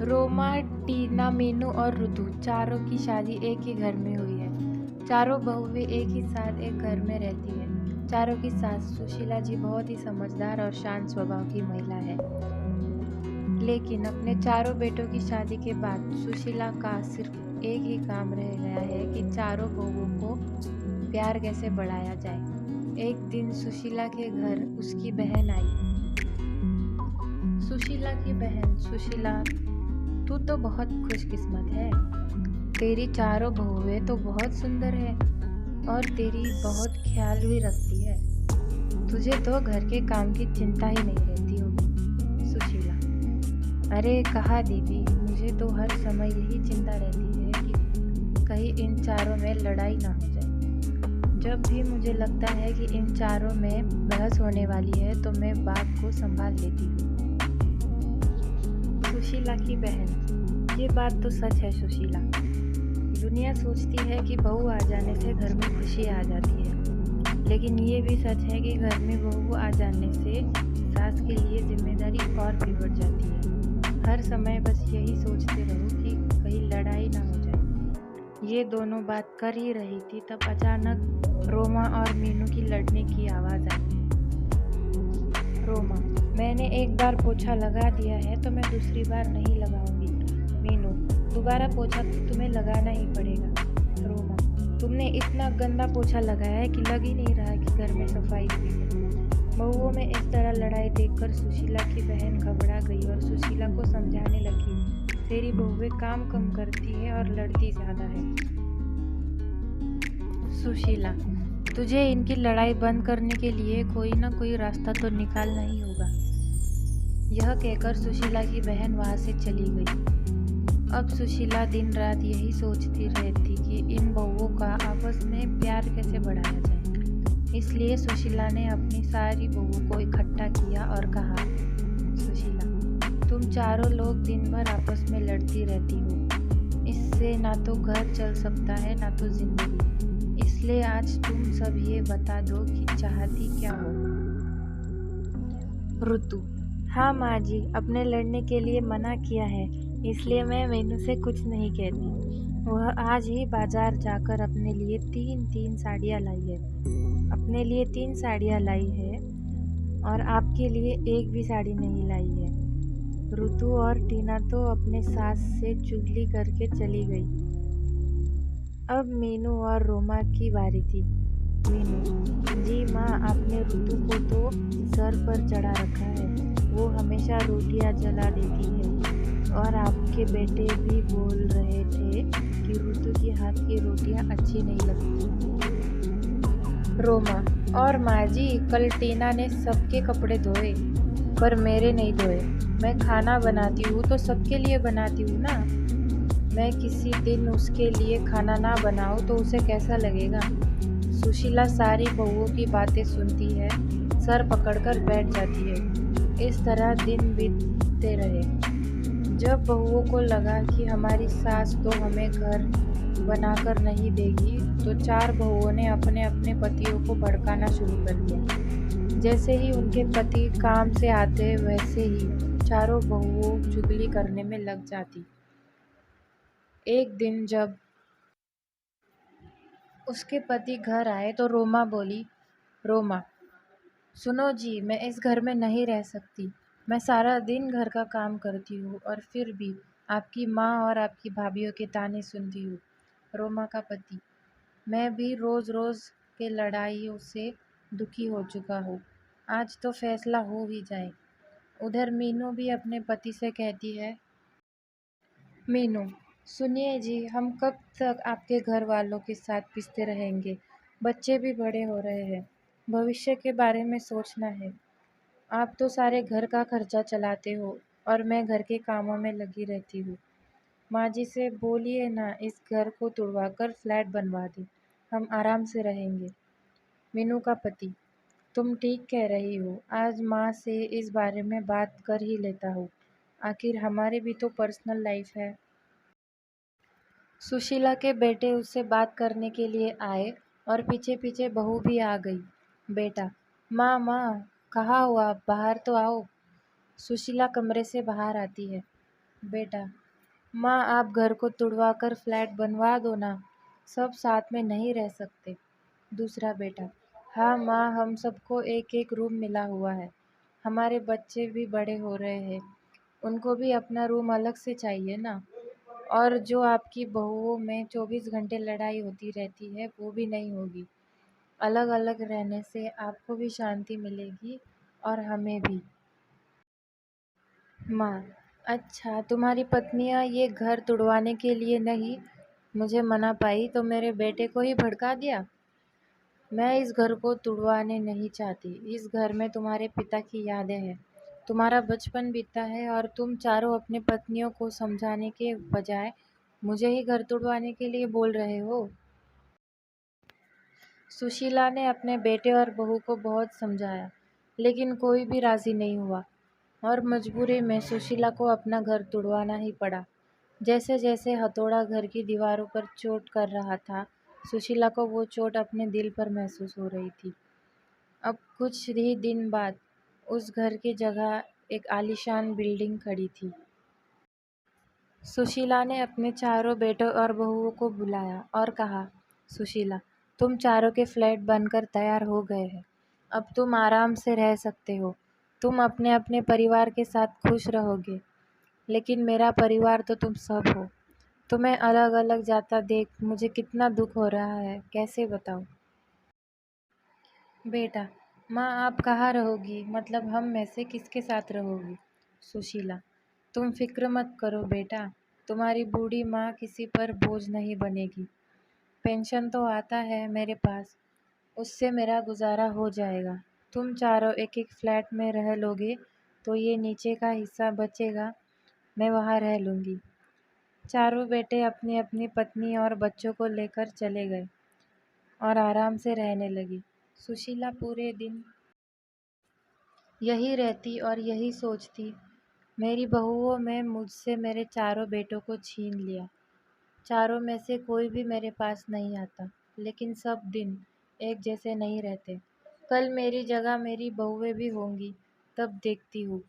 रोमा, टीना, मीनू और रुतु चारों की शादी एक ही घर में हुई है। चारों बहुएं एक ही साथ एक घर में रहती हैं। चारों की सास सुशीला जी बहुत ही समझदार और शांत स्वभाव की महिला है। लेकिन अपने चारों बेटों की शादी के बाद सुशीला का सिर्फ एक ही काम रह गया है कि चारों बहुओं को प्यार कैसे बढ़ाया जाए। एक दिन सुशीला के घर उसकी बहन आई। सुशीला की बहन, सुशीला, तू तो बहुत खुशकिस्मत है। तेरी चारों बहुएं तो बहुत सुंदर है और तेरी बहुत ख्याल भी रखती है। तुझे तो घर के काम की चिंता ही नहीं रहती होगी। सुशीला: अरे कहा देवी, मुझे तो हर समय यही चिंता रहती है कि कहीं इन चारों में लड़ाई ना हो जाए। जब भी मुझे लगता है कि इन चारों में बहस होने वाली है तो मैं बात को संभाल लेती हूँ। सुशीला की बहन: ये बात तो सच है सुशीला। दुनिया सोचती है कि बहू आ जाने से घर में खुशी आ जाती है, लेकिन ये भी सच है कि घर में बहू आ जाने से सास के लिए जिम्मेदारी और भी बढ़ जाती है। हर समय बस यही सोचते रहो कि कहीं लड़ाई ना हो जाए। ये दोनों बात कर ही रही थी तब अचानक रोमा और मीनू की लड़ने की आवाज़ आई। रोमा: मैंने एक बार पोछा लगा दिया है तो मैं दूसरी बार नहीं लगाऊंगी। मीनू: दोबारा पोछा तो तुम्हें लगाना ही पड़ेगा। रोमा: तुमने इतना गंदा पोछा लगाया है कि लग ही नहीं रहा कि घर में सफाई हुई है। बहुओं में इस तरह लड़ाई देखकर सुशीला की बहन घबरा गई और सुशीला को समझाने लगी, तेरी बहुएं काम कम करती है और लड़ती ज्यादा है। सुशीला: तुझे इनकी लड़ाई बंद करने के लिए कोई ना कोई रास्ता तो निकालना ही होगा। यह कहकर सुशीला की बहन वहां से चली गई। अब सुशीला दिन रात यही सोचती रहती कि इन बहुओं का आपस में प्यार कैसे बढ़ाया जाए। इसलिए सुशीला ने अपनी सारी बहुओं को इकट्ठा किया और कहा, सुशीला, तुम चारों लोग दिन भर आपस में लड़ती रहती हो। इससे ना तो घर चल सकता है ना तो जिंदगी। इसलिए आज तुम सब ये बता दो कि चाहती क्या हो। ऋतु: हाँ माँ जी, अपने लड़ने के लिए मना किया है, इसलिए मैं मीनू से कुछ नहीं कहती। वह आज ही बाजार जाकर अपने लिए तीन साड़ियाँ लाई है। अपने लिए 3 साड़ियाँ लाई है और आपके लिए एक भी साड़ी नहीं लाई है। ऋतु और टीना तो अपने सास से चुगली करके चली गई। अब मीनू और रोमा की बारी थी। मीनू: जी माँ, आपने ऋतु को तो सर पर चढ़ा रखा है। वो हमेशा रोटियां जला देती है और आपके बेटे भी बोल रहे थे कि ऋतु की हाथ की रोटियां अच्छी नहीं लगती। रोमा: और माँ जी, कल टीना ने सबके कपड़े धोए पर मेरे नहीं धोए। मैं खाना बनाती हूँ तो सबके लिए बनाती हूँ ना। मैं किसी दिन उसके लिए खाना ना बनाऊँ तो उसे कैसा लगेगा। सुशीला सारी बहुओं की बातें सुनती है, सर पकड़कर बैठ जाती है। इस तरह दिन बीतते रहे। जब बहुओं को लगा कि हमारी सास तो हमें घर बनाकर नहीं देगी, तो 4 बहुओं ने अपने अपने पतियों को भड़काना शुरू कर दिया। जैसे ही उनके पति काम से आते वैसे ही चारों बहुओं चुगली करने में लग जाती। एक दिन जब उसके पति घर आए तो रोमा बोली, रोमा, सुनो जी, मैं इस घर में नहीं रह सकती। मैं सारा दिन घर का काम करती हूँ और फिर भी आपकी माँ और आपकी भाभीयों के ताने सुनती हूँ। रोमा का पति: मैं भी रोज़ रोज़ के लड़ाइयों से दुखी हो चुका हूँ। आज तो फैसला हो ही जाए। उधर मीनू भी अपने पति से कहती है, मीनू, सुनिए जी, हम कब तक आपके घर वालों के साथ पिसते रहेंगे। बच्चे भी बड़े हो रहे हैं, भविष्य के बारे में सोचना है। आप तो सारे घर का खर्चा चलाते हो और मैं घर के कामों में लगी रहती हूँ। माँ जी से बोलिए ना, इस घर को तुड़वा कर फ्लैट बनवा दे, हम आराम से रहेंगे। मीनू का पति: तुम ठीक कह रही हो, आज माँ से इस बारे में बात कर ही लेता हूँ। आखिर हमारी भी तो पर्सनल लाइफ है। सुशीला के बेटे उससे बात करने के लिए आए और पीछे पीछे बहू भी आ गई। बेटा: माँ माँ, कहाँ हो आप, बाहर तो आओ। सुशीला कमरे से बाहर आती है। बेटा, माँ आप घर को तुड़वा कर फ्लैट बनवा दो ना, सब साथ में नहीं रह सकते। दूसरा बेटा, हाँ माँ, हम सबको एक एक रूम मिला हुआ है, हमारे बच्चे भी बड़े हो रहे हैं, उनको भी अपना रूम अलग से चाहिए ना। और जो आपकी बहुओं में 24 घंटे लड़ाई होती रहती है वो भी नहीं होगी। अलग अलग रहने से आपको भी शांति मिलेगी और हमें भी। माँ, अच्छा तुम्हारी पत्नियाँ ये घर तुड़वाने के लिए नहीं मुझे मना पाई तो मेरे बेटे को ही भड़का दिया। मैं इस घर को तुड़वाने नहीं चाहती, इस घर में तुम्हारे पिता की यादें हैं, तुम्हारा बचपन बीता है और तुम चारों अपने पत्नियों को समझाने के बजाय मुझे ही घर तुड़वाने के लिए बोल रहे हो। सुशीला ने अपने बेटे और बहू को बहुत समझाया, लेकिन कोई भी राजी नहीं हुआ और मजबूरी में सुशीला को अपना घर तुड़वाना ही पड़ा। जैसे जैसे हथौड़ा घर की दीवारों पर चोट कर रहा था, सुशीला को वो चोट अपने दिल पर महसूस हो रही थी। अब कुछ ही दिन बाद उस घर की जगह एक आलीशान बिल्डिंग खड़ी थी। सुशीला ने अपने चारों बेटों और बहुओं को बुलाया और कहा, सुशीला, तुम चारों के फ्लैट बनकर तैयार हो गए हैं, अब तुम आराम से रह सकते हो, तुम अपने अपने परिवार के साथ खुश रहोगे, लेकिन मेरा परिवार तो तुम सब हो। तुम्हें अलग अलग जाता देख मुझे कितना दुख हो रहा है, कैसे बताऊँ। बेटा, माँ आप कहाँ रहोगी, मतलब हम में से किसके साथ रहोगी। सुशीला, तुम फिक्र मत करो बेटा, तुम्हारी बूढ़ी माँ किसी पर बोझ नहीं बनेगी। पेंशन तो आता है मेरे पास, उससे मेरा गुजारा हो जाएगा। तुम चारों एक एक फ्लैट में रह लोगे तो ये नीचे का हिस्सा बचेगा, मैं वहाँ रह लूँगी। चारों बेटे अपनी अपनी पत्नी और बच्चों को लेकर चले गए और आराम से रहने लगी। सुशीला पूरे दिन यही रहती और यही सोचती, मेरी बहुओं में मुझसे मेरे चारों बेटों को छीन लिया, चारों में से कोई भी मेरे पास नहीं आता, लेकिन सब दिन एक जैसे नहीं रहते। कल मेरी जगह मेरी बहुएं भी होंगी, तब देखती हूँ